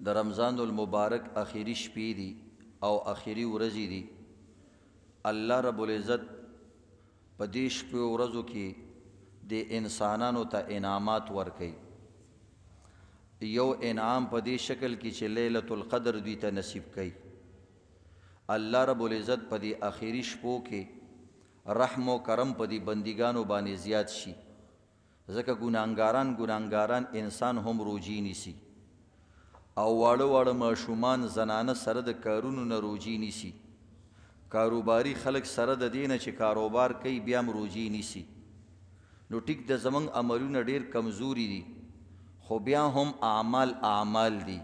د رمضان المبارک اخیری شپې دي او اخیری ورځې دي. الله رب العزت په دې شپې او ورځو کې د انسانانو ته انعامات ورکوي. یو انعام په دې شکل کې چې لیلة القدر دوی ته نصیب کوي. الله رب العزت په دې اخیری شپو کې رحم و کرم په دې بندګانو باندې زیات شي، ځکه ګناهګاران انسان هم روجي نیسي او واړه ماشومان زنانه سره د کارونو نه روجي نیسي. کاروباري خلک سره د دې نه چې کاروبار کوي بیا هم روجي نیسي. نو ټیک د زمونږ عملونه ډېر کمزوري دي، خو بیا هم اعمال دي.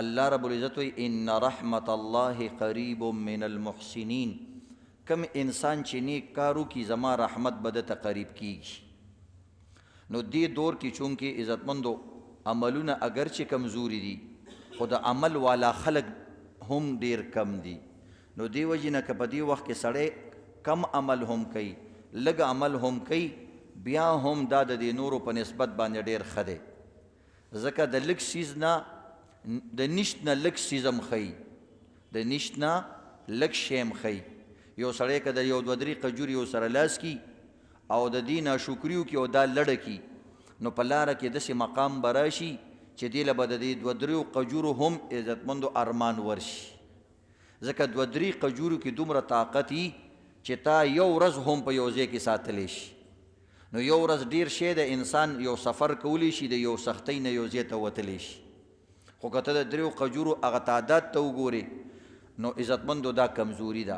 الله رب العزت وی ان رحمت الله قریب من المحسنین. کم انسان چې نیک کارو کی زما رحمت به دته قریب کیږي. نو دې دور کې چونکې عزتمندو عملونه اگر چې کمزوري دي، خو د عمل والا خلق هم ډیر کم دي. نو دی وجې نه که په دې وخت کې سړی کم عمل هم کوي، لږ عمل هم کوي، بیا هم دا د دې نورو په نسبت باندې ډیر ښه دی. ځکه د لږ څیز نه د نشت نه لږ څیز هم ښیي، د نشت نه لږ شی هم ښیي. یو سړی که د یو دوه درې قجوري یو سره لاس کی او د دې ناشکري وکړي او دا لړه کي، نو په لاره کې داسې مقام به راشي چې دې له به د دې دوه دریو قجورو هم عزتمندو ارمان ورشي. ځکه دوه درې قجورو کې دومره طاقت وي چې تا یو ورځ هم په یو ځای کې ساتلی شي. نو یو ورځ ډیر شی د انسان یو سفر کولی شي، د یو سختۍ نه یو ځای ته وتلی شي. خو که ته د دریو قجورو هغه تعداد ته وګورې، نو عزتمندو دا کمزوري ده.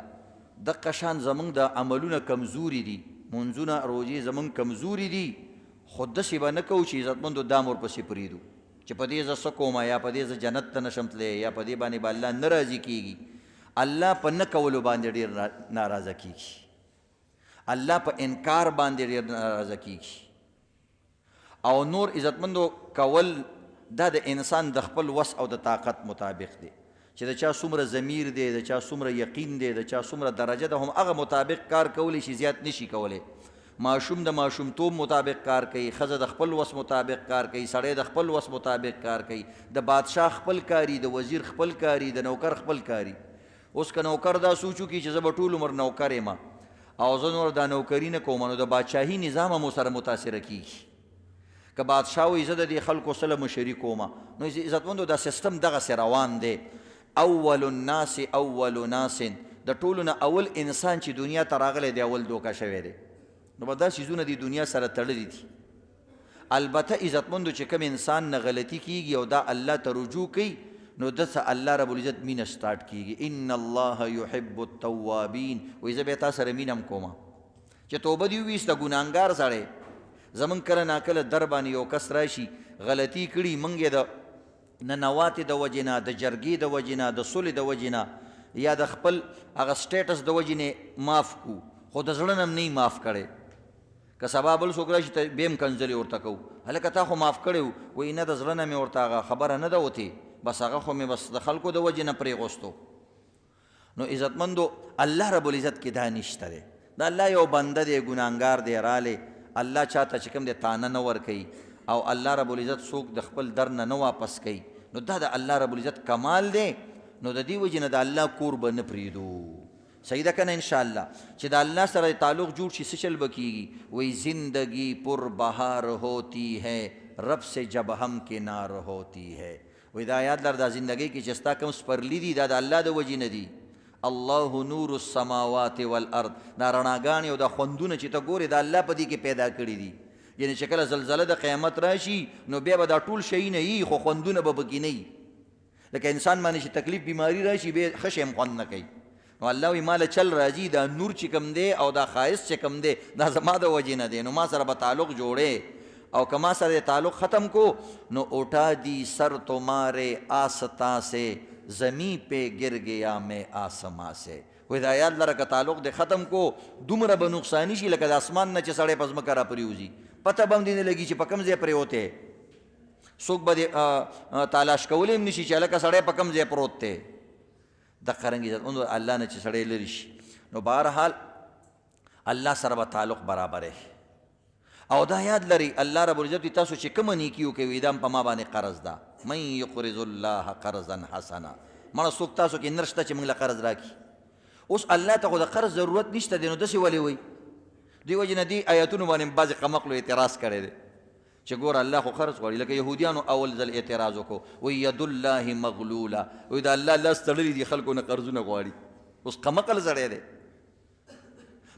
دقه شان زمونږ د عملونه کمزوري دي، منځونه روژې زمونږ کمزوري دي، خو داسې به نه کوو چې عزتمندو دا م ورپسې پرېږدو چې په دې زه څه کومه، یا په دې زه جنت ته نشم تللی، یا په دې باندې به الله نه راضي کېږي. الله په نه کولو باندې ډېر ناراضه کېږي، الله په انکار باندې ډېر ناراضه کېږي. او نور عزتمندو کول دا د انسان د خپل وس او د طاقت مطابق دی، چې د چا څومره ضمیر دی، د چا څومره یقین دی، د چا څومره درجه ده، هم هغه مطابق کار کولی شي، زیات نشي کولی. ماشوم د ماشومتوب مطابق کار کوي، ښځه د خپل وس مطابق کار کوي، سړی د خپل وس مطابق کار کوي، د بادشاه خپل کاري، د وزیر خپل کاري، د نوکر خپل کاري. اوس که نوکر دا سوچ وکړي چې زه به ټول عمر نوکر یم او زه نور دا نوکري نه کوم، نو د بادشاهي نظام هم ورسره متاثره کېږي. که بادشاه وایي زه د دې خلکو سره مشري کوم، نو عزتمندو دا سیستم دغسې روان دی. اول الناس اول ناس، د ټولو نه اول انسان چې دنیا ته راغلی دی اول دوکه شوی دی. نو به دا څیزونه د دنیا سره تړلي دي. البته عزتمندو چې کوم انسان نه غلطي کېږي او دا الله ته رجوع کوي، نو دسه الله رب العزت مینه سټارټ کېږي. ان الله یحب التوابین، وایي زه بیا تا سره مینه هم کومه چې توبه دې وویسته. ګناهګار سړی زمونږ کله ناکله در باندې یو کس راشي غلطي کړي، موږ یې د ننواتې د وجې نه، د جرګې د وجې نه، د صلح د وجې نه، یا د خپل هغه سټیټس د وجې نه معاف کړو، خو د زړه نه هم نه معاف کړی. که سبا بل څوک راشي ته بیا هم کنځلې ورته کوو، هلکه تا خو معاف کړی و، وایي نه د زړه نه مې ورته هغه خبره نه ده وتې، بس هغه خو مې بس د خلکو د وجې نه پرېغوستو. نو عزتمندو الله رب العزت کې دا نشته دی. دا الله یو بنده دی، ګناهګار دی، رالی الله چاته چې کوم دی تانه نه ورکوي، او الله رب العزت څوک د خپل در نه نه واپس کوي. نو دا د الله رب العزت کمال دی. نو د دې وجې نه د الله کور به نه پرېږدو. صحیح ده که نه؟ انشاءالله چې د الله سره تعلق جوړ شي څه چل به کېږي. وایي زندگی پر بهار ہوتی ہے رب سے جب ہم کنار ہوتی ہے. وایي دا یاد لر دا زندګۍ کې چې ستا کوم سپرلي دي دا د الله د وجې نه دي. الله نور السماوات والارض، دا رڼاګانې او دا خوندونه چې ته ګورې دا الله په دې کې پیدا کړي دي. یعنې چې کله زلزله د قیامت راشي نو بیا به دا ټول شیونه یي، خو خوندونه به پکې نه وي. لکه انسان باندې چې تکلیف بیماري راشي بیا ښه شی هم خوند نه کوي. نو الله وایي ما له چل راځي، دا نور چې کوم دی او دا ښایست چې کوم دی دا زما د وجې نه دی. نو ما سره به تعلق جوړې، او که ما سره تعلق ختم کو نو اٹھا دی سر تمہارے آستا سے زمین پہ گر گیا میں آسمان سے. وایي دا یاد لره که تعلق دې ختم کو دومره به نقصاني شي لکه د اسمان نه چې سړی په ځمکه راپرېوځي، پته به هم دې نه لګي چې په کوم ځای پرېوتی، څوک به دې تالاش کولی هم نه شي چې هلکه سړی په کوم ځای پروت دی. دقه رنګ عزتمندو الله نه چې سړی لرې شي، نو بهرحال الله سره به تعلق برابر دی. او دا یاد لري الله رب العزت تاسو چې کومه نیکي وکوئ دا په ما باندې قرض ده. من یقرض الله قرضا حسنا. مړه څوک تاسو کې نر شته چې موږ له قرض راکړي؟ اوس الله ته خو د قرض ضرورت نشته دی، نو داسې ولې وایي؟ دې وجې نه دې آیتونو باندې بعضې قمقلو اعتراض کړی دی چې ګوره الله خو قرض غواړي. لکه یهودیانو اول ځل اعتراض وکړو، وایي ید الله مغلوله، وایي د الله لاس تړلي دي، خلکو نه قرضونه غواړي. اوس قمقل زړی دی.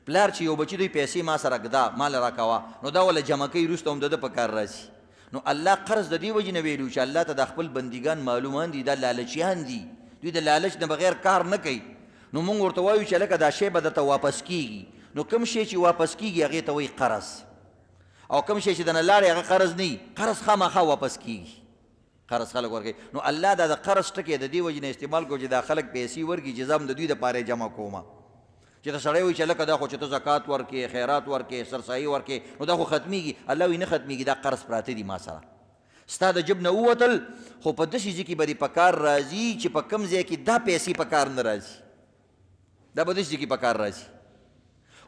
پلار چې یو بچي دوی پیسې ما سره ږدا مال راکوه، نو دا وله جمع کوي، وروسته هم د ده په کار راځي. نو الله قرض د دې وجې نه ویلو چې الله ته د خپل بندګان معلومان دي دا لالچیان دي، دوی د لالچ نه بغیر کار نه کوي. نو موږ ورته وایو چې لکه دا شی به درته واپس کېږي. نو کوم شی چې واپس کېږي هغې ته وایي قرض، او کوم شی چې د نه لاړې هغه قرض نه وي، قرض خامخا واپس کېږي. قرض خلک ورکوي. نو الله دا د قرض ټکی د دې وجې نه استعمال کړو چې دا خلک پیسې ورکړي چې زه هم د دوی دپاره جمع کومه. چې ته سړی وایي چې لکه دا خو چې ته زکات ورکې، خیرات ورکې، سرسایي ورکې، نو دا خو ختمیږي. الله وایي نه ختمیږي، دا قرض پراته دي ما سره. ستا د جب نه ووتل، خو په داسې ځای کې به دې په کار راځي چې په کوم ځای کې دا پیسې په کار نه راځي، دا به داسې ځای کې په کار راځي.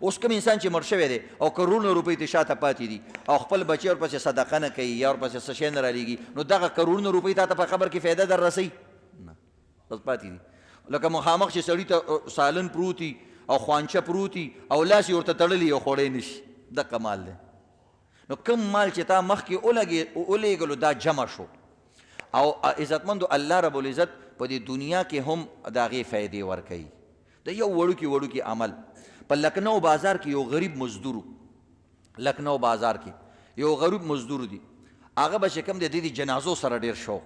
اوس کوم انسان چې مړ شوی دی او کروڑونه روپۍ ته شاته پاتې دي او خپل بچی ورپسې صدقه نه کوي یا ورپسې څه شی نه رالیږي، نو دغه کروڑونه روپۍ تا ته په قبر کې فایده در رسوي؟ نه، بس پاتې دي. لکه مخامخ چې سړي ته سالن پروت وي او خوانچه پروت وي او لاس یې ورته تړلی او خوړی نه شي، دقه مال دی. نو کوم مال چې تا مخکې ولېږلو دا جمع شو. او عزتمندو الله رب العزت په دې دنیا کې هم د هغې فایدې ورکوي. د یو وړوکي عمل په لکنو بازار کې یو غریب مزدور، لکنو بازار کې یو غریب مزدور دی، هغه به چې کوم دی د جنازو سره ډېر شوق،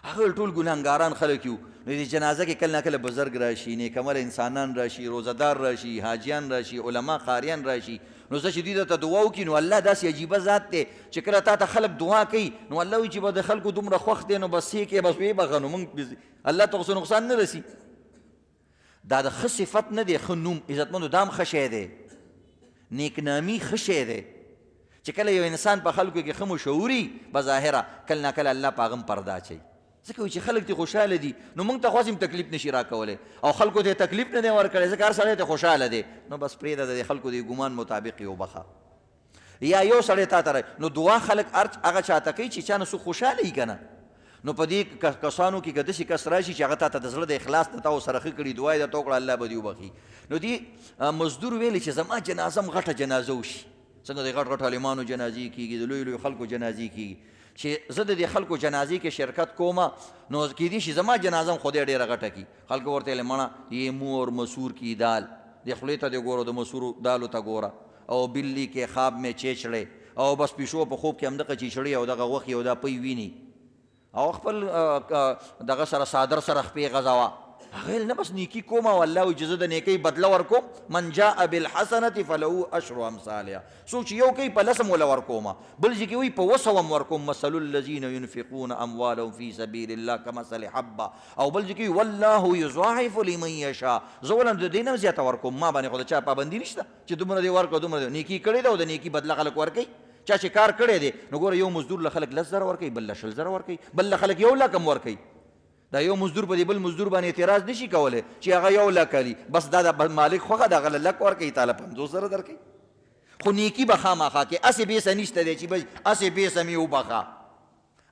هغه ټول ګناهګاران خلک یو. نو د جنازه کې کله نه کله بزرګ راشي، نیکمل انسانان راشي، روزهدار راشي، حاجیان راشي، علما قاریان راشي. نو زه چې دوی ته دعا وکړي، نو الله داسې عجیبه ذات دی چې کله تا ته خلک دعا کوي، نو الله وایي چې به د خلکو دومره خوښ دی، نو بس یې کې بس ویې بخه، نو موږ الله ته خو نقصان نه رسي. دا د ښه صفت نه دی، ښه نوم. عزتمندو دا هم ښه شی دی، نیکنامي ښه شی دی چې کله یو انسان په خلکو کې ښه مشهوري بظاهره، کله نه کله الله په هغه هم پرده اچوي. ځکه وایي چې خلک دې خوشحاله دي، نو موږ ته خو هم تکلیف نشي راکولی او خلکو ته تکلیف نه دی ورکړی، ځکه هر سړی ته خوشحاله دی. نو بس پرېږده د خلکو د ګمان مطابق یې وبخه. یا یو سړی تا ته نو دعا خلک هغه چاته کوي چې چا نه څوک خوشحاله وي که نه. نو په دې کسانو کې که داسې کس راشي چې هغه تا ته د زړه د اخلاص نه تا ورسره ښه کړي، دعا یې درته وکړه، الله به دې وبخي. نو دې مزدور ویلې چې زما جنازه هم غټه جنازه وشي، څنګه د غټ عالمانو جنازې کېږي، د لویو خلکو جنازې کېږي، چې زه د دې خلکو جنازې کې شرکت کومه، نو کېدای شي زما جنازه هم خدای ډېره غټه کړي. خلکو ورته ویلې مړه یې مور مسور کی دال، د خولې ته دې ګوره، د مسورو دالو ته ګوره، او بلی کې خواب مې چیچړې، او بس پیشو په خوب کې همدغه چیچړې او دغه غوښې او دا پی ویني، او خپل دغه سره صادر سره خپې غځوه. هغه نه بس نیکي کوم او الله وایي چې زه د نیکۍ بدله ورکوم. من جاء بالحسنة فله عشر امثالها. څوک چې یو کوي په لسم وله ورکومه، بل ځای کې وایي په 100 هم ورکوم. مثل الذین ينفقون اموالهم فی سبیل الله کمثل حبه، او بل ځای کې وایي والله یضاعف لمن یشاء. زه ولم د دې نه زیاته ورکوم، ما باندې خو د چا پابندي نشته چې دومره دې ورکړه دومره دې. نیکي کړې ده او د نیکي بدله خلک ورکوي. چا چې کار کړی دی، نو ګوره یو مزدور له خلک 10,000 ورکوي، بل له 20,000 ورکوي، بل له خلک 1,00,000 هم ورکوي. دا یو مزدور په دې بل مزدور باندې اعتراض نشي کولی چې هغه 1,00,000 لي، بس دا د مالک خوښه ده، هغه له 1,00,000 ورکوي، تا له 50,000 درکوي. خو نیکي به خامخا کې، هسې بیسه نشته دی چې بس هسې بیسه مې وبخه،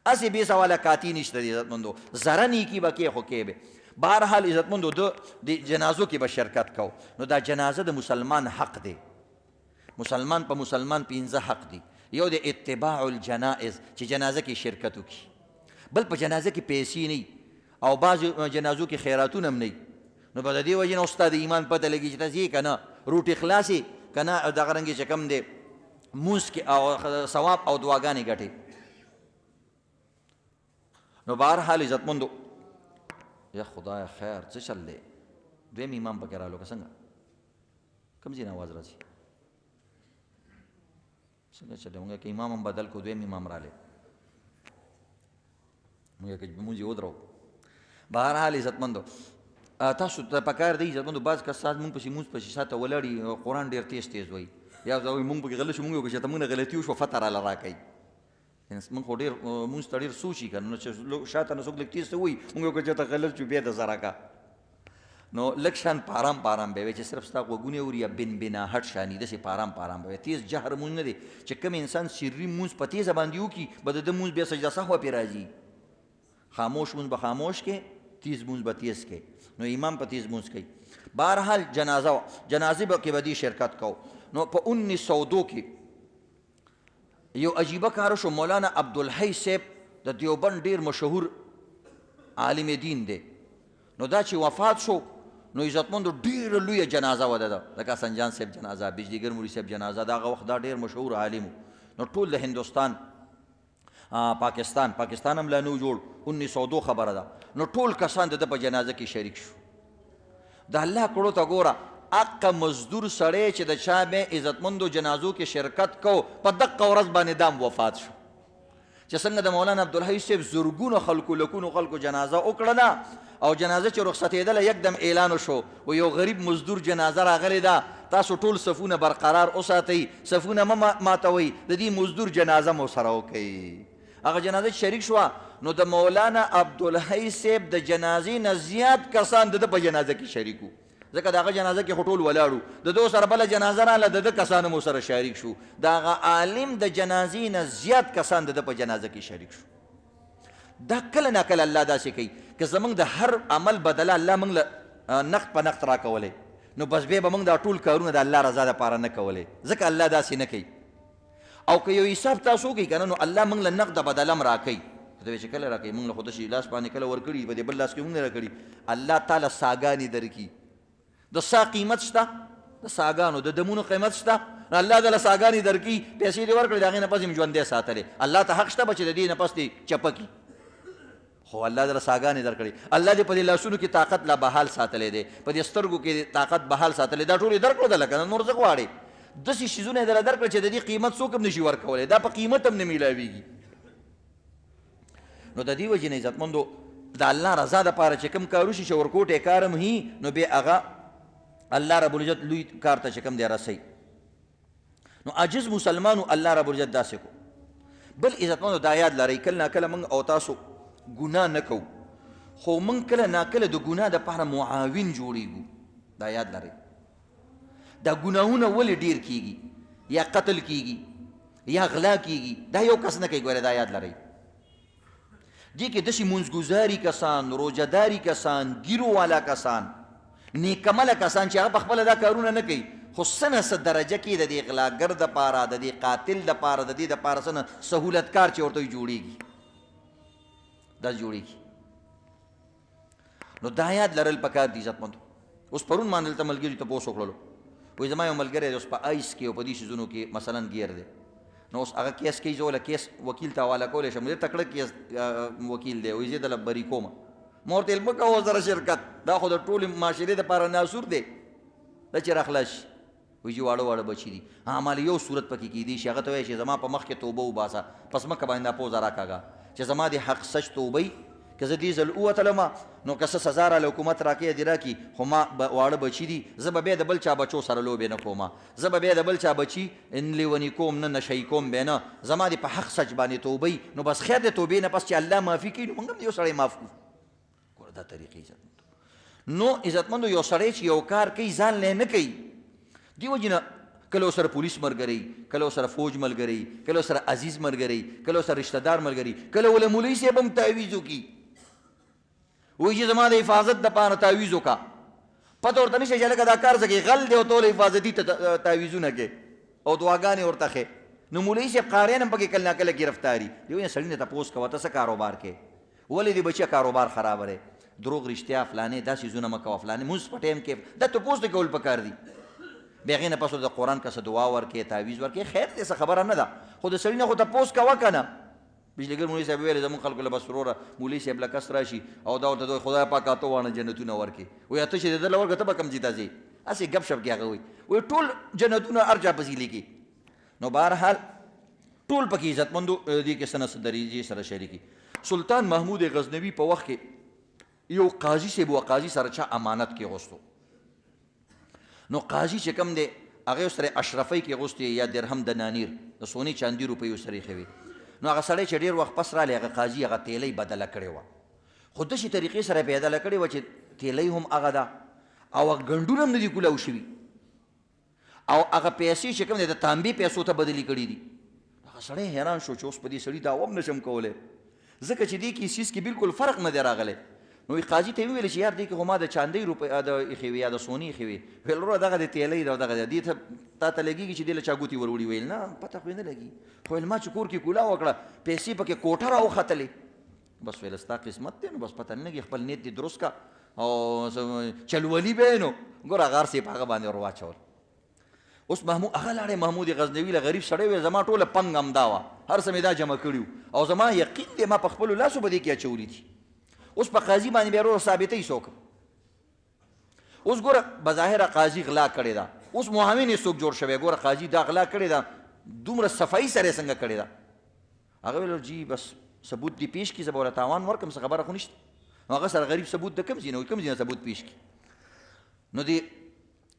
هسې بیسه والا کاتی نشته دی. عزتمندو زره نیکي به کې، خو کې به بهرحال عزتمندو د جنازو کې به شرکت کو. نو دا جنازه د مسلمان حق دی. مسلمان په مسلمان 5 حق دی. یو د اتباع الجنائز، چې جنازه کې شرکت وکړي. بل په جنازه کې پیسې نه، او بعض جنازو کې خیراتونه هم نه، نو په د دې وجې نه ستا د ایمان پته لګي چې ته ځې که نه، روټې خلاصې که نه، دغه رنګې چې کوم دی مونځ کې او ثواب او دعاګانې ګټې. نو بهرحال عزتمندو یا خدای خیر څه چل دی. دویم امام پکې رالو که څنګه، کوم ځای نه آواز راځي څنګه چل دی؟ مونږ که امام هم بدل کو، دویم امام رالی، مونږ که مونځ یې ودرو. بهرحال عزتمندو تاسو ته پکار دی عزتمندو، بعض کسان مونږ پسې مونځ پسې شاته ولاړي، قرآن ډېر تیز وایي، یا وایي مونږ پکې غله شو، مونږ وکړو چې ته مونږ نه غلطي وشوه فتح راله راکوي. مونږ خو ډېر مونځ ته ډېر سوچي که نه، چې شاته نه څوک لږ تیز ته وایي، مونږ وکړو چې ته غلط شو بیا د زه راکه. نو لږ شان په ارام په ارام به وي چې صرف ستا غوږونه اوري یا بنبناهټ شاني داسې په ارام په ارام به وي. تیز جهر مونځ نه دی چې کوم انسان سري مونځ په تیزه باندې وکړي به د ده مونځ بیا سجده سهوه پرې راځي. خاموش مونځ به خاموش کې، تیز مونځ به تیز کې. نو امام په تیز مونځ کوي. بهرحال جنازې کې به دې شرکت کو. نو په 1902 کې یو عجیبه کار شو. مولانا عبدالحی صاحب د دیوبند ډیر مشهور عالم دین دی. نو دا چې وفات شو نو عزتمندو ډیره لویه جنازه وه ده، لکه سنجان صاحب جنازه، بجلیګر مولوي صاحب جنازه، د هغه وخت دا ډیر مشهور عالم و. نو ټول د هندوستان پاکستان هم لا نو جوړ، 1902 خبره ده. نو ټول کسان د ده په جنازه کې شریک شو. د الله کړو ته ګوره، اقه مزدور سړی چې د چا به عزتمندو جنازو کې شرکت کو په دقه ورځ باندې دام وفات شو. چې څنګه د مولانا عبدالحی صاحب زرګونو خلکو لکونو خلکو جنازه وکړله او جنازه چې رخصتېدله یکدم اعلان شو و یو غریب مزدور جنازه راغلی ده، تاسو ټول صفونه برقرار وساتئ، صفونه مه ماتوئ، د دې مزدور جنازه مو سره وکئ. هغه جنازه چې شریک شوه نو د مولانا عبدالحی صاحب د جنازې نه زیات کسان د ده په جنازه کې شریک وو، ځکه د هغه جنازه کې خو ټول ولاړو، د ده سره بله جنازه راغله، د ده کسان مو سره شریک شو. د هغه عالم د جنازې نه زیات کسان د ده په جنازه کې شریک شو. دا کله ناکله الله داسې کوي که زموږ د هر عمل بدله الله موږ له نقد په نقد راکولی نو بس بیا به موږ دا ټول کارونه د الله رضا دپاره نه کولی، ځکه الله داسې نه کوي. او که یو حساب تاسو وکړئ که نه نو الله موږ له نقد بدله هم راکوي. ته به چې کله راکوي موږ له خو داسې لاس باندې کله ورکړي په دې بل لاس کې موږ نه راکړي. الله تعالی ساګانې درکړي، د سا قیمت شته، د ساګانو د دمونو قیمت شته، الله دله ساګانې درکړي، پیسې دې ورکړي، د هغې نه پس یې ژوندی ساتلی. الله ته حق شته به چې د دې نه پس دې چپه کړي، خو الله دله ساګانې درکړي. الله دې په دې لاسونو کې طاقت لا بحال ساتلی دی، په دې سترګو کې طاقت بحال ساتلی، دا ټول یې درکړو دله که نه نور څه غواړې. داسې شیزونه یې دله درکړه چې د دې قیمت څوک هم نشي ورکولی، دا په قیمت هم نه میلاویږي. نو د دې وجې نه عزتمندو د الله رضا دپاره چې کوم کار وشي چې ورکوټی کار هم هي نو بیا هغه الله رب العزت لوی کار ته چې کوم دی رسوي. نو عاجز مسلمانو الله رب العزت داسې کو. بل عزتمندو دا یاد لرئ کله ناکله موږ او تاسو ګناه نه کوو، خو موږ کله ناکله د ګناه دپاره معاون جوړیږو. دا یاد لرئ. دا ګناهونه ولې ډیر کیږي، یا قتل کیږي یا غلا کیږي، دا یو کس نه کوي. ګوره دا یاد لرئ، دې کې داسې منځګزاري کسان، روژهداري کسان، ګیرو والا کسان، نیکمله کسان چې هغه په خپله دا کارونه نه کوي، خو څه نه څه درجه کې د دې غلاګر دپاره، د دې قاتل دپاره، د دې دپاره څه نه سهولتکار چې ورته جوړېږي، دا جوړېږي. نو دا یاد لرل پکار دي عزتمندو. اوس پرون ما دلته ملګري تپوس وکړلو، وایي زما یو ملګری دی اوس په آیس کې او په دې شیزونو کې مثلا ګیر دی، نو اوس هغه کیس کوي، زه وله کیس وکیل ته حواله کولی شم، ډېر تکړه کیس وکیل دی، وایي زه دله بري کومه. ما ورته ویل مه کوه سره شرکت، دا خو د ټولې معاشرې دپاره ناسور دی، دا چې راخلاص شي. وایي چې واړه واړه بچي دي، مالی یو صورت پکې کیدی شي، هغه ته وایي چې زما په مخ کې توبه وباسه، پس مکه باندې دا پوزه راکاږه چې زما د حق سچ توبه که زه دې ځل ووتلم نو که څه سزا راله حکومت راکوي دې راکړي، خو ما واړه بچي دي، زه به بیا د بل چا بچو سره لوبې نه کوم، زه به بیا د بل چا بچي لیوني کوم نه نشی کوم بیا نه، زما دې په حق سچ باندې توبه نو بس خیر د توبې نه پس چې الله معافي کوي نو موږ هم یو سړی معاف کړو. ګوره دا طریقې عزتمندو. نو عزتمندو یو سړی چې یو کار کوي ځان لی نه کوي، دې وجې نه کله ورسره پولیس ملګری، کله ورسره فوج ملګری، کله ورسره عزیز ملګری، کله ورسره رشته دار ملګری، کله وله مولوي صاحب هم تعویض وکړي، وایي چې زما د حفاظت دپاره تعویض وکړه، پته ورته نشته چې هلکه دا کار څه کوي، غل دی او ته ولې حفاظتي تعویضونه کوې او دعاګانې ورته ښې. نو مولوي صاحب قاریان هم پکې کله ناکله ګرفتاري. یو سړي نه تپوس کوه ته څه کاروبار کوې، ولې دې بچیه کاروبار خرابه دی، دروغ رښتیا فلانې دا څیزونه مه کوه، فلانې مونځ په ټایم کې دا تپوس د کول پکار دي. بیا هغې نه پس د قرآن که څه دعا ورکړې، تعویض ورکړې، خیر دی څه خبره نه ده، خو د سړي نه خو تپوس کوه که نه. بجلیګر مولوي صاحب ویل زموږ خلکو له بس وروره مولوي صاحب له کس راشي او دا ورته دوی خدای پاک اته واړه جنتونه ورکړي، وایي اته چې د ده له ورکړه ته به کوم ځای ته ځې، هسې ګپ شپ کې هغه وایي ټول جنتونه هر چا پسې لیکي. نو بهرحال ټول پکې عزتمندو دې کې څه نه څه دریجې سره شریکي. سلطان محمود غزنوي په وخت کې یو قاضي صاحب و، قاضي سره چا امانت کې غوښتو، نو قاضي چې کوم دی هغې سره اشرفۍ کې غوښتې یا درهم دنانیر د سونې چاندي روپیو سره یې ښوي. نو هغه سړی چې ډېر وخت پس رالی هغه قاضي هغه تیلۍ بدله کړې وه، خو داسې طریقې سره یې بدله کړې وه چې تیلۍ هم هغه ده، او ګنډونه هم نه دي کولاو شوي او هغه پیسې چې کوم دی د تانبې پیسو ته بدلي کړي دي. هغه سړی حیران شو چې اوس په دې سړي دعوه هم نشم کولی ځکه چې دې کې سیس کې بالکل فرق نه دی راغلی. نو قاضي ته یې وویل چې یار دې کې خو ما د چاندۍ روپۍ د ایښې وي یا د سونې ایښې وي. ویل وروره دغه د تیلۍ ده او دغه دې ته تا ته لګېږي چې دې له چا ګوتې ور وړي. ویل نه پته خو یې نه لګي. خو ویل ما چې کور کې کولا وکړه پیسې پکې کوټه را وختلې. بس ویل ستا قسمت دی نو بس پته نه لګي خپل نیت دې درست کا او چلولي به نو ګوره غار سې په هغه باندې ور واچول. اوس هغه لاړې محمود غزنوي له غریب سړی وی زما ټوله پنګ همدا وه هر څه مې دا جمع کړي او زما یقین دی ما په خپلو لاسو به دې کې اچولي دي. اوس په قاضي باندې بیا وروره ثابتوي څوک. اوس ګوره بظاهره قاضي غلا کړې ده اوس معاون یې څوک جوړ شوی. ګوره قاضي دا غلا کړې ده دومره صفایي سره یې څنګه کړې ده. هغه ویل جی بس ثبوت دې پیش کړي زه به ورته تاوان ورکړم څه خبره خو نشته. نو هغه سره غریب ثبوت د کوم ځای نه کوم ځای نه ثبوت پیش کړي. نو دې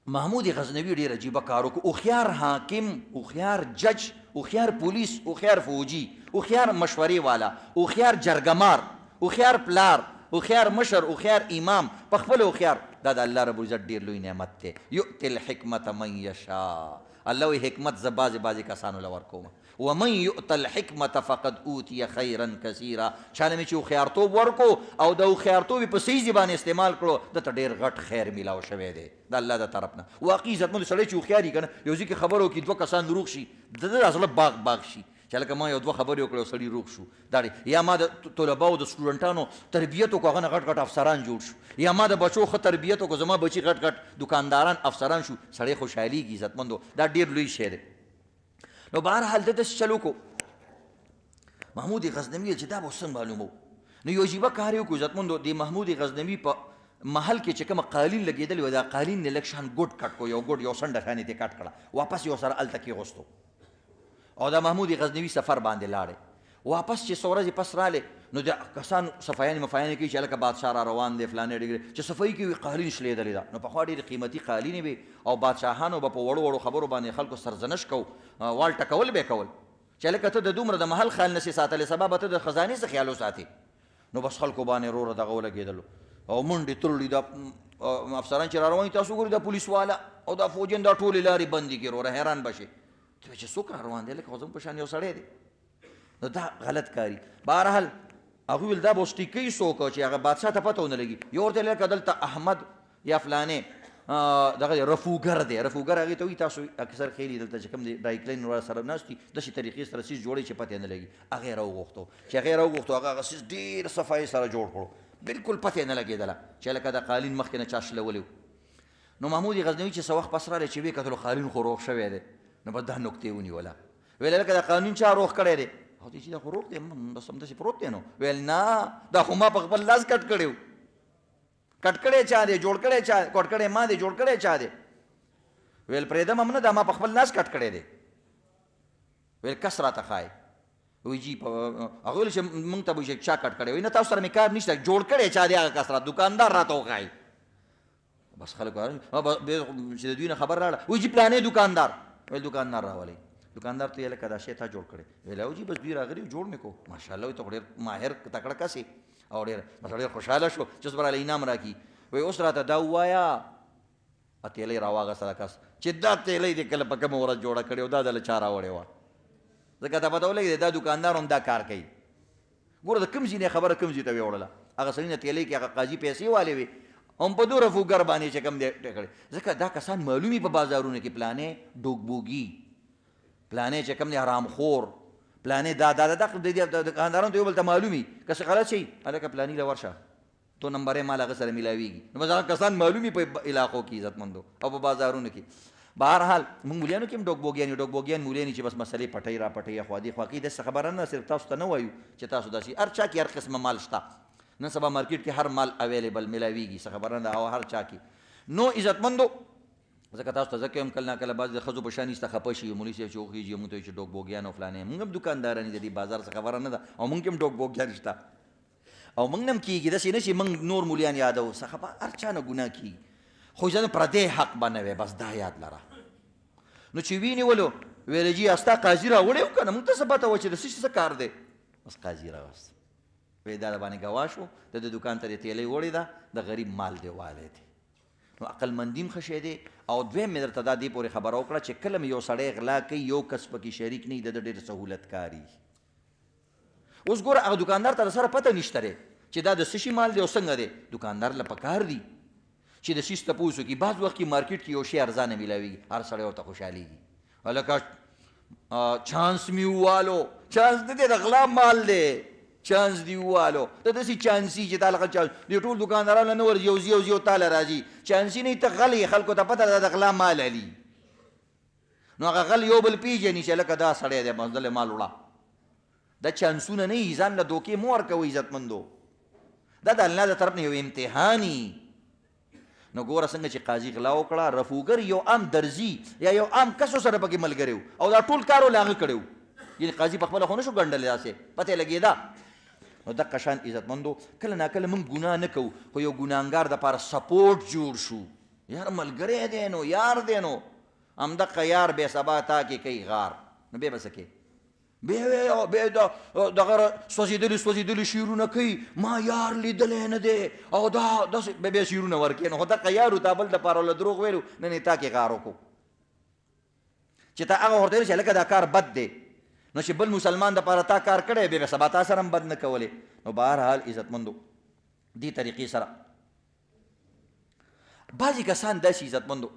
محمود غزنوي ډېر عجیبه کار وکړو. هوښیار حاکم هوښیار جج هوښیار پولیس هوښیار فوجي هوښیار مشورې والا هوښیار جرګمار هوښیار پلار هوښیار مشر هوښیار امام په خپل هوښیار دا د الله رب العزت ډېر لوی نعمت دی. یؤتي الحکمت من یشاء الله وایي حکمت زه بعضې بعضې کسانو له ورکوم. ومن یؤت الحکمت فقد اوتي خیرا کثیرا چاله مې چې هوښیارتوب ورکو او د هوښیارتوب یې په صحیح ځای باندې استعمال کړو دته ډېر غټ خیر میلاو شوی دی د الله د طرف نه. واقعي عزتمند سړی چې هوښیار وي که نه یو ځای کې خبره وکړي دوه کسان روغ شي د ده زړه باغ باغ شي چې هلکه ما یو دوه خبرې وکړې او سړي روغ شو دا دی. یا ما د طلباو د سټوډنټانو تربیت وکړو هغه نه غټ غټ افسران جوړ شو. یا ما د بچو ښه تربیت وکړو زما بچي غټ غټ دکانداران افسران شو. سړی خوشحالېږي عزتمندو دا ډېر لوی شی دی. نو بهرحال ده داسې چل وکړو محمود غزنوي چې دا به اوس څنګه معلومو. نو یو عجیبه کار یې وکړو عزتمندو د محمود غزنوي په محل کې چې کومه قالین لګېدلې وه دا قالین یې لږ شان ګوډ کټ کړو یو ګوډ یو څنډه شان یې ترې کټ کړه واپس یې ورسره هلته کېغوستو او دا محمود غزنوي سفر باندې لاړې. واپس چې څو ورځې پس راغلې نو د کسان صفایانې مفایانې کوي چې هلکه بادشاه را روان دی فلانې ډېرې چې صفایي کې وي قالین شلېدلې ده. نو پخوا ډېرې قیمتي قالینې وې او بادشاهانو به په وړو وړو خبرو باندې خلکو سرزنش کو وال ټکول به یې کول چې هلکه ته د دومره د محل خیال نسې ساتلی سبا به ته د خزانې څه خیال وساتې. نو بس خلکو باندې وروره دغه ولګېدلو او منډې ترړي دا افسران چې را روان دي تاسو ګورئ دا پولیس والا او دا فوجیان دا ټولې لارې بندي کړي وروره حیران به شي ته چې څوک را روان دی لکه خو زموږ په شان یو سړی دی. نو دا غلط کاري. بهرحال هغوی ویل دا به اوس ټیکۍ څوک چې هغه بادشاه ته پته ونه لګي. یو ورته لکه دلته احمد یا فلانې دغه رفوګر دی رفوګر هغې ته وایي تاسو اکثر خیلي دلته چې کوم دی ډایکلین ور سره ناست دي داسې طریقې سره سیز جوړوي چې پته یې نه لګي. هغه یې راوغوښتو چې هغه یې راوغوښتو هغه سیز ډېر صفایي سره جوړ کړو بالکل پته یې نه لګېدله چې لکه د قالین مخکې نه چا شلولی. نو محمود غزنوي چې څه وخت پس راغلی چې ویې کتلو قالین خو روغ شوی دی. نو بس دا نکتې ونیوله ویل لکه دا قانون چا روغ کړی دی او چې دا خو روغ دی بس همداسې پروت دی. نو ویل نه دا خو ما په خپل لاس کټ کړی و. کټ کړی چا دی جوړ کړی چا کټ کړی ما دی جوړ کړی چا دی. ویل پرېږدم هم نه دا ما په خپل لاس کټ کړی دی. ویل کس راته ښایي وایي جی هغه ویل چې موږ ته به وایي چا کټ کړی وایي نه تاسو سره مې کار نشته جوړ کړی چا دی هغه کس را دوکاندار راته وښایي. بس خلکو چې د دوی نه خبر راغله وایي جی پلانې دوکاندار ویل دوکاندار راولئ دوکاندار ته یې لکه دا شی تا جوړ کړی. ویل او جی بس دوی راغلي جوړ مې کو ماشاءالله وایي ته خو ډېر ماهر تکړه کس یې او ډېر بس ډېر خوشحاله شو چې اوس به راله انعام راکړي. وایي اوس راته دا ووایه تیلی راواغسته کس چې دا تیلی دې کله په کومه ورځ جوړه کړې او دا دله چا راوړې وه ځکه ته پته ولګېدې دا دوکاندار هم دا کار کوي. ګوره د کوم ځای نه خبره کوم ځای ته ویوړله هغه سړي نه تیلی کې هغه قاضي پیسې والې وې هم په دوه رفوګر باندې چې کوم دی کړی ځکه دا کسان معلومي په بازارونو کې پلانې ډوګبوګي پلانې چې کوم دی حرامخور پلانې دا دوکاندارانو ته یو بل ته معلومي که څه غلط شي هلکه پلاني له ورشه تو نمبر یې مال هغه سره میلاویږي. نو بس هغه کسان معلومي په علاقو کې عزتمندو او په بازارونو کې. بهرحال موږ مولیانو کې هم ډوګبوګیان مولیان چې بس مسلې پټۍ را پټۍ خوا دې خوا کې داسې خبره نه صرف تاسو ته نه وایو چې تاسو داسې هر چا کې هر قسمه مال شته. نن سبا مارکیټ کې هر مال اویلیبل میلاویږي څه خبره نه او هر چا کې. نو عزتمندو ځکه تاسو ته ځکه هم کله ناکله بعضې د ښځو په شان ایسته خفه شي مولي صاحب چې وخېږي موږ ته وایي چې ډوګبوګیان او فلانې موږ هم دوکانداران د دې بازار څه خبره نه ده او موږ کې هم ډوګبوګیان شته او موږ نه هم کېږي داسې نه چې موږ نور مولیان یادوو څه خبره هر چا نه ګناه کېږي خو ځنه پردی حق به نه وی بس دا یاد لره. نو چې وینیولو ویل جي ستا قاضي راوړی و که نه موږ ته څه پته وه چې د څه کار دی. بس قاضي راوست وایي دا د باندې ګواه شو د دوکان ته دې تیلی وړې ده د غریب مال دی والی دی نو عقلمندي هم ښه شی دی. او دویم مې درته دا دې پورې خبره وکړه چې کله مې یو سړی غلا کوي یو کس پکې شریک نه وي د ډېر سهولت کاري. اوس ګوره هغه دوکاندار ته د سره پته نشته دی چې دا د څه شي مال دی او څنګه دی. دوکاندار له پکار دی چې د شیز تپوس وکړي. بعض وخت کې مارکیټ کې یو شی ارزانه میلاویږي، هر سړی ورته خوشحالېږي. هلکه چانس مې ووالو. چانس نه دی، د غلا مال دی. چانس دی ووالو. ته داسې چانسي چې تا لکه چانس دې ټول دوکاندارانو نه ورځي، یو ځي یو ځي او تاله راځي. چانسي نه ته غل یې، خلکو ته پته ده د غلا مال علي. نو هغه غل یو بل پیژني چې هلکه دا سړی دی بس دلې مال وړه. دا چانسونه نه وي، ځان له دوکې مه ورکوئ عزتمندو. دا د الله د طرف نه یو امتحاني. نو ګوره څنګه چې قاضي غلا وکړه، رفوګر یو عام درزي یا یو عام کسو سره پکې ملګری و او دا ټول کار ول هغه کړی و. یعنې قاضي پخپله خو نه شو ګنډلی، داسې پته یې لګېده. نو دقه شان عزتمندو کله ناکله موږ ګناه نه کوو، خو یو ګناهګار دپاره سپورټ جوړ شو. یار ملګری دی نو یار دی نو همدقه یار بیا سبا تا کې کوي غار، نو بیا به څه کوې؟ بیا دغه سوځېدلي شعرونه کوي، ما یار لیدلی نه دی او دا داسې بیا شعرونه ورکوي. نو خو دقه یار و تا بل دپاره له دروغ ویلو، نن یې تا کې غار وکړو چې تا هغه ورته ویل چې هلکه دا کار بد دی. نو چې بل مسلمان دپاره تا کار کړی بیا سبا تا سره هم بد نه کولی. نو بهرحال عزتمندو دې طریقې سره بعضې کسان داسې عزتمندو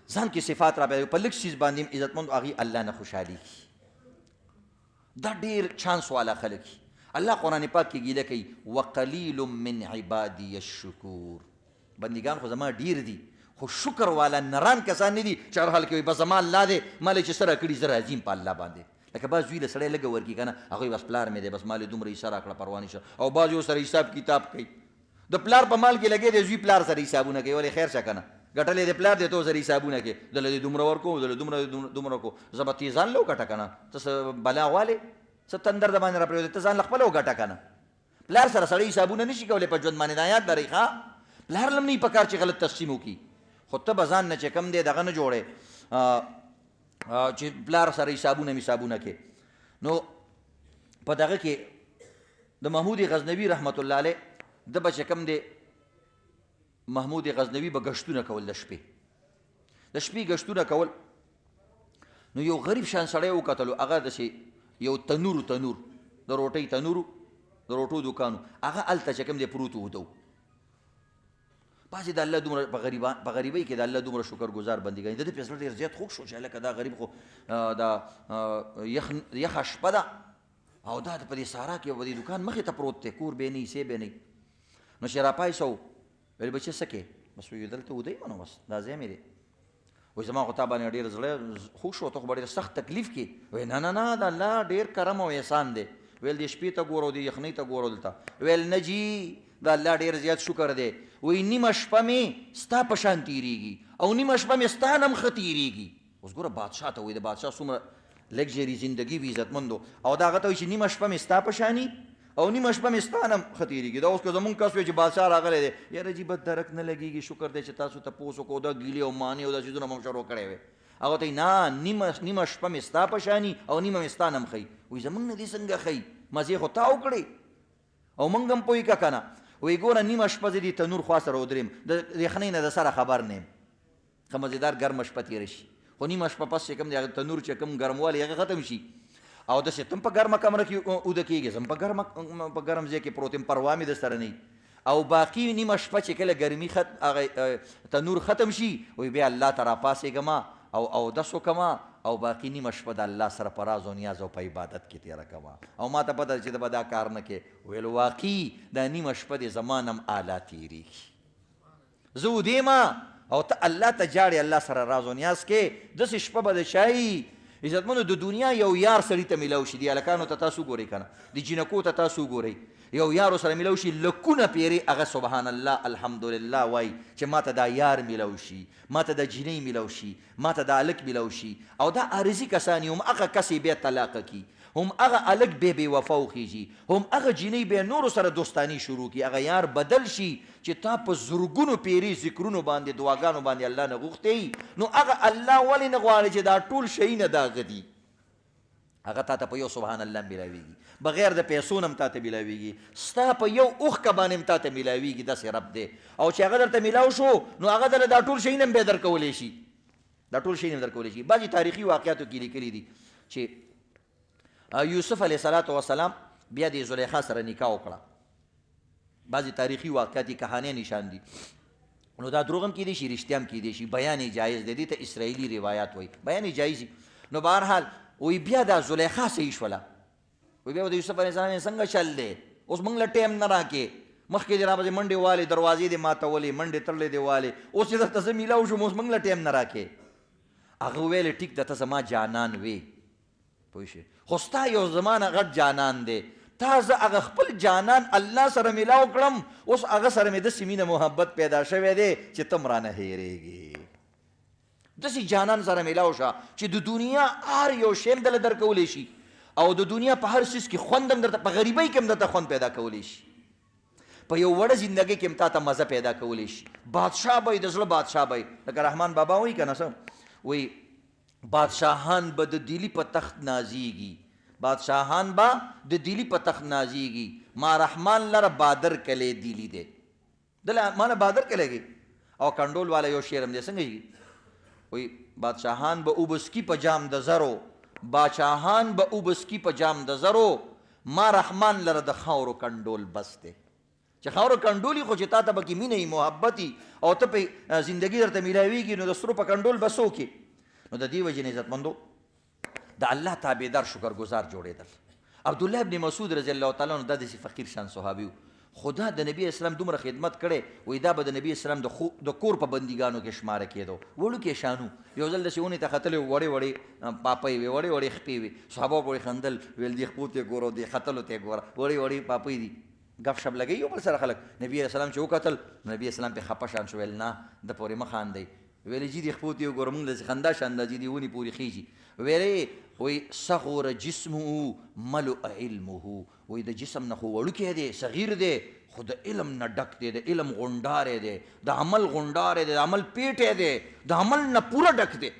ځان کې صفات را پیدا په لږ څیز باندې هم عزتمندو هغوی الله نه خوشحالېږي. دا ډېر چانس والا خلک. الله قرآن پاک کې ګیله کوي وقلیل من عبادی الشکور. بندګان خو زما ډېر دي خو شکر والا نران کسان نه دي چې هر حال کې وایي بس زما الله دی ما له چې څه راکړي زه راضي یم په الله باندې. لکه بعض زوی له سړی لږه ورکړي که نه، هغوی بس پلار مې دی بس ما له دومره حصه راکړه پروا نشته. او بعض یو سره حساب کتاب کوي، د پلار په مال کې لګې دی، زوی پلار سره حسابونه کوي. ولې خیر شه که نه ګټلې د پلار دی ته سره حسابونه کوي، دله دې دومره ورکوم دله دومره کو زه به تې ځان له وګټه که نه، ته څه بلا غوالې څه تندر د باندې را پرېوځې، ته ځان له خپله وګټه که نه. پلار سره سړی حسابونه نشي کولی په ژوند باندې. دا یاد لرئ ښه، پلار له هم نه وي په کار چې غلط تقسیم وکړي. خو ته به ځان نه چې کوم دی دغه نه جوړې چې پلار سره حسابونه کې. نو په دغه کې د محمود غزنوي رحمت الله علیه د به چې کوم دی محمود غزنوي به ګشتونه کول د شپې ګشتونه کول. نو یو غریب شان سړی وکتلو، هغه داسې یو تنور د روټۍ تنور د روټو دوکانو هغه هلته چې کوم دی پروت وده. بعضې د الله دومره په غریبۍ کې د الله دومره شکرګزار بندګان د دې په زړه ډېر زیات خوږ شو چې هلکه دا غریب خو دا یخه شپه ده او دا په دې سارا کې په دې دوکان مخې ته پروت دی، کور به یې نه وي سی به یې نه وي. نو چې راپایسه و ویل بچې څه کوې؟ بس ویل دلته وده یم نو بس دا ځای مې دی. وایي زما خو تا باندې ډېر زړه خوږ شو، ته خو به ډېر سخت تکلیف کې. وایي نه د الله ډېر کرم او احسان دی. ویل دې شپې ته ګوره او دې یخنۍ ته ګوره دلته. ویل نه جي د الله ډېر زیات شکر دی. وایي نیمه شپه مې ستا په شان تېرېږي او نیمه شپه مې ستا نه هم ښه تېرېږي. اوس ګوره بادشاه ته وایي د بادشاه څومره لګژري زندګي وي عزتمندو، او دا هغه ته وایي چې نیمه شپه مې ستا په شاني او نیمه شپه مې ستا نه هم ښه تېرېږي. دا اوس که زمونږ کس وی چې بادشاه راغلی دی، یاره جي بد درک نه لګېږي، شکر دی چې تاسو تپوس وکړو دا ګیلې او مانې او دا څیزونه مو هم شروع کړی وی. هغه ته نه نیمه شپه مې ستا په شاني او نیمه مې ستا نه هم ښیي. وایي زمونږ نه دې څنګه ښیي، مزې خو تا وکړې او موږ هم پوهېږه که نه. وایي ګوره نیمه شپه زه دې تنور خوا سره ودرېم، د یخنۍ نه د سره خبر نه یم، ښه مزېدار ګرمه شپه تېره شي. خو نیمه شپه پس چې کوم دی هغه تنور چې کوم ګرموالی هغه ختم شي او داسې ته هم په ګرمه کمره کې اوده کېږي، زه هم په ګرم ځای کې پروت یم، پروا مې در سره نه وي. او باقي نیمه شپه چې کله ګرمي هغه تنور ختم شي، وایي بیا الله ته راپاڅېږم او اودس وکړم او باقي نیمه شپه د الله سره په راز او نیاز او په عبادت کې تېره کوه. او ما ته پته ده چې ته به دا کار نه کوې. ویل واقعي دا نیمه شپه دې زما نه هم اعلی تېرېږي، زه ودېم او ته الله ته جاړې، الله سره راز او نیاز کې. داسې شپه به د شایي عزتمنو د دنیا یو یار سړي ته میلاو شي. د هلکانو ته تاسو ګورئ که نه، د جینکو ته تاسو ګورئ، یو یارو سره میلاو شي لکونه پیرې هغه سبحان الله الحمدلله وایي چې ما ته دا یار میلاو شي، ما ته دا جینۍ میلاو شي، ما ته دا هلک میلاو شي. او دا عارضي کسان هم هغه کس یې بیا طلاقه کي، هم هغه هلک بیا بې وفا وخیږي، هم هغه جینۍ بیا نورو سره دوستاني شروع کړي. هغه یار بدل شي چې تا په زرګونو پیرې ذکرونو باندې دعاګانو باندې الله نه غوښتی. نو هغه الله ولې نه غواړي چې دا ټول شیونه د هغه دي؟ هغه تا ته په یو سبحان الله میلاویږي، بغیر د پیسو نه هم تا ته میلاویږي، ستا په یو اوښکه باندې هم تا ته میلاویږي. داسې رب دی. او چې هغه درته میلاو شو نو هغه درله دا ټول شیونه هم بیا درکولی شي، دا ټول شیونه هم درکولی شي. بعضې تاریخي واقعاتو کې لیکلي دي چې یوسف علیه صلات وسلام بیا د زلیخا سره نکاح وکړه. بعضې تاریخي واقعات یې کهانۍ نشان دي، نو دا دروغ هم کیدی شي، رښتیا هم کیدی شي، بیان یې جایز دی. دې ته اسرائیلي روایات وایي، بیان یې جایز وي. نو بهرحال وی بیا دا زلیخا صحیح شوله، وی بیا د یوسف علیه السلام څنګه چل دی، اوس موږ له ټایم نه راکې، مخکې دې رابسې منډې والې، دروازې دې ماتولې، منډې تړلې دې والې، اوس چې درته زه میلاو شوم اوس موږ له ټایم نه راکې. هغه وویلې ټیک ده، ته زما جانان وې، پوه شوې، خو ستا یو زما نه غټ جانان دی، تا زه هغه خپل جانان الله سره میلاو کړم، اوس هغه سره مې داسې مینه محبت پیدا شوی دی چې ته م رانه هېرېږې. داسې جانان سره میلاو شه چې د دنیا هر یو شی هم دله درکولی شي، او د دنیا په هر څیز کې خوند هم درته، په غریبۍ کې هم درته خوند پیدا کولی شي، په یو وړه زندګۍ کې هم تا ته مزه پیدا کولی شي. بادشاه به د زړه بادشاه به لکه رحمان بابا وایي که نه څه وایي، بادشاهان به د دلی په تخت نازیږي، بادشاهان به د دلی په تخت نازیږي، ما رحمان لره بادر کلی دیلی دی، دله مانه بادر کلیږي. او کنډول والا یو شعر هم دی، څنګه وی بادشاهان به اوبسکی په جام د زرو، بادشاهان به اوبسکی په جام د زرو، ما رحمان لره د خاورو کنډول بس دی. چې خاورو کنډولي خو چې تا ته پکې مینه وي، محبت وي، او ته په زندګي درته میلاویږي، نو د سرو په کنډول به څوک یې. نو د دې وجې نه عزتمندو د الله تابعدار شکرګزار جوړېدل. عبدالله ابن مسعود رضی الله تعالی عنه دا داسې فقیر شان صحابي و، خدا د نبی اسلام دومره خدمت کړی، وایي دا به د نبی اسلام د کور په بندګانو کې شماره کېدو، وړوکی شانو. یو ځل داسې ونې ته ختلی وړې وړې پاپۍ وې، وړې وړې خپې وې، صحابه پورې خندل، ویل دې خپو ته ګوره، دې ختلو ته ګوره، وړې وړې پاپۍ دي، ګپ شپ لګوي یو بل سره خلک. نبي اسلام چې وکتل، نبی اسلام پې خفه شان شو، ویل نه د پورې مه خاندئ، ویلې جي دې خپو ته وګوره، مونږ داسې خندا شان دا چې دې ونې پورې خیږي. ویلې وایي صغر جسمه ملؤ علمه، وایي د جسم نه خو وړوکی دی، صغیر دی، خو د علم نه ډک دی، د علم غونډاری دی، د عمل غونډاری دی، د عمل پیټی دی، د عمل نه پوره ډک دی.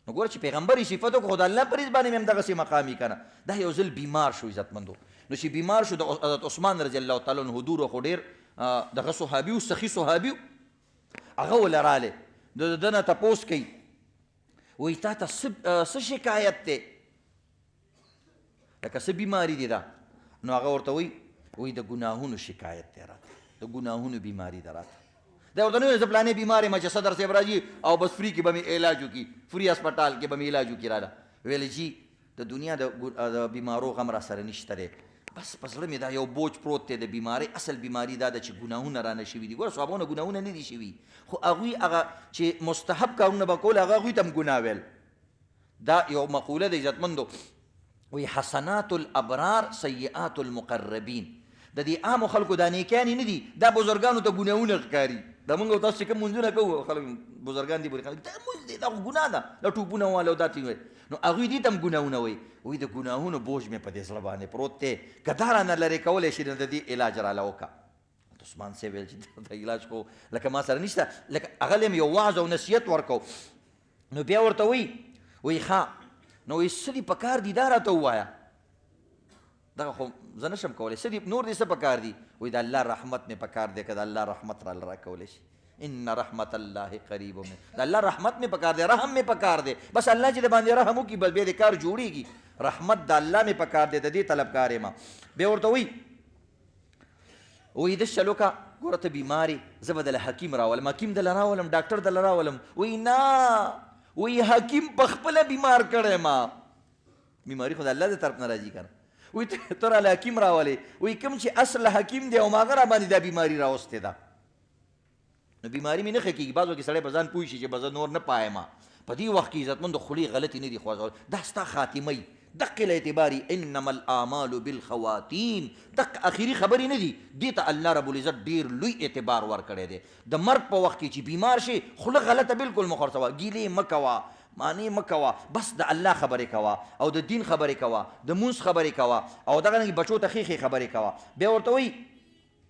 نو ګوره چې پیغمبر یې صفت وکړو، خو د الله پریز باندې مې هم دغسې مقام وي که نه. دا یو ځل بیمار شو عزتمندو، نو چې بیمار شو د حضرت عثمان رضی الله تعالی عنه دور خو ډېر دغه صحابي و، سخي صحابي و، هغه وله رالی، د ده نه تپوس کوي، وایي تا ته څه شکایت دی، لکه څه بیماري دی دا؟ نو هغه ورته وایي د ګناهونو شکایت دی راته، د ګناهونو بیماري ده راته. دا ورته نه وایي زه پلانې بیمار یم چې صدر صاحب راځي او بس فری کې به مې علاج وکړي، فری هسپتال کې به مې علاج وکړي راله. ویلې جي د دنیا د بیمارو غم را سره نشته دی، بس په زړه مې دا یو بوج پروت دی د بیمارۍ. اصل بیماري دا ده چې ګناهونه رانه شوي دي. ګوره صحابهونه ګناهونه نه دي شوي، خو هغوی هغه چې مستحب کارونه به کول، هغه هغوی ته هم ګناه ویل. دا یو مقوله د عزتمندو، وی حسنات الابرار سیئات المقربین. د دې عامو خلکو دا نیکیانې نه دي، دا بزرګانو ته ګناهونه ښکاري. دا موږ او تاسو چې کوم مونځونه کوو، خلک بزرګان دي پورې خلک دا مونځ دی، دا خو ګناه ده، دا ټوپونه واله او دا تېږي، نو هغوی دې ته هم ګناهونه وایي. وایي د ګناهونو بوج مې په دې زړه باندې پروت دی، که دا رانه لرې کولی شي نو د دې علاج راله وکړه. عثمان صاحب ویل چې دا علاج خو لکه ما سره نشته، لکه هغه یم یو وعظ او نصیحت ورکو. نو بیا ورته وایي ښه، نو وایي څه دي پکار دي دا راته ووایه. دغه خو زه نشم کولی، څه دي نور دې څه پکار دي؟ وایي د الله رحمت مې پکار دی، که د الله رحمت راله راکولی شي. ان رحمت الله قریب من، د الله رحمت مې پکار دی، رحم مې پکار دی، بس الله چې د باندې رحم وکړي بس بیا د کار جوړېږي. رحمت د الله مې پکار دی، د دې طلبکار یم. بیا ورته وایي داسې چل وکړه، ګوره ته بیمار یې، زه به دله حکیم راولم، حکیم دله راولم، ډاکټر دله راولم. وایي نه، وایي حکیم په خپله بیمار کړی ما، بیماري خو د الله د طرف نه راځي که نه. وایي ته راله حکیم راولې، وایي کوم چې اصل حکیم دی او هغه را باندې دا بیماري راوستې ده. نو بیماري مې نه ښه کېږي، بعض وخت سړی په ځان پوه شي چې به زه نور نه پایم. په دې وخت کې عزتمندو خولې غلطې نه دي خوځول، دا ستا خاتمه وي. دقې له اعتباري انما الاعمال بالخواتیم، دقه اخري خبرې نه دي، دې ته الله رب العزت ډېر لوی اعتبار ورکړی دی. د مرګ په وخت کې چې بیمار شي، خوله غلطه بالکل مه خرڅوه، ګیلې مه کوه، معنی مه کوه، بس د الله خبرې کوه او د دین خبرې کوه، د مونځ خبرې کوه او دغه بچو ته ښې ښې خبرې کوه. بیا ورته وایي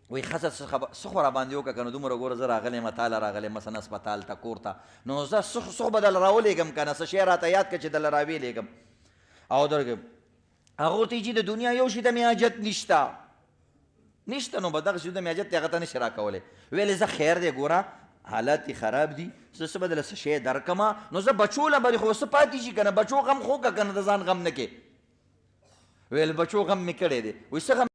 وایي ښځه څه خو راباندې وکړه که نو دومره ګوره زه راغلی یم تاله راغلی مثلا اسپتال ته کور ته نو زه څه به دله راولېږم که نه څه شی راته یاد کړه چې دله راویلېږم او درګې هغه ورته چې د دنیا یو شي ته مې حاجت نشته نو به دغه شي د مې حاجت دی هغه ته نشي راکولی ویلې زه خیر دی ګوره حالات دې خراب دي زه څه به دله څه شی درکمه نو زه بچو له بلې خو څه پاتې شي که نه بچو غم خو که نه د ځان غم نه کې ویل بچو غم مې کړی دی وایي څه غم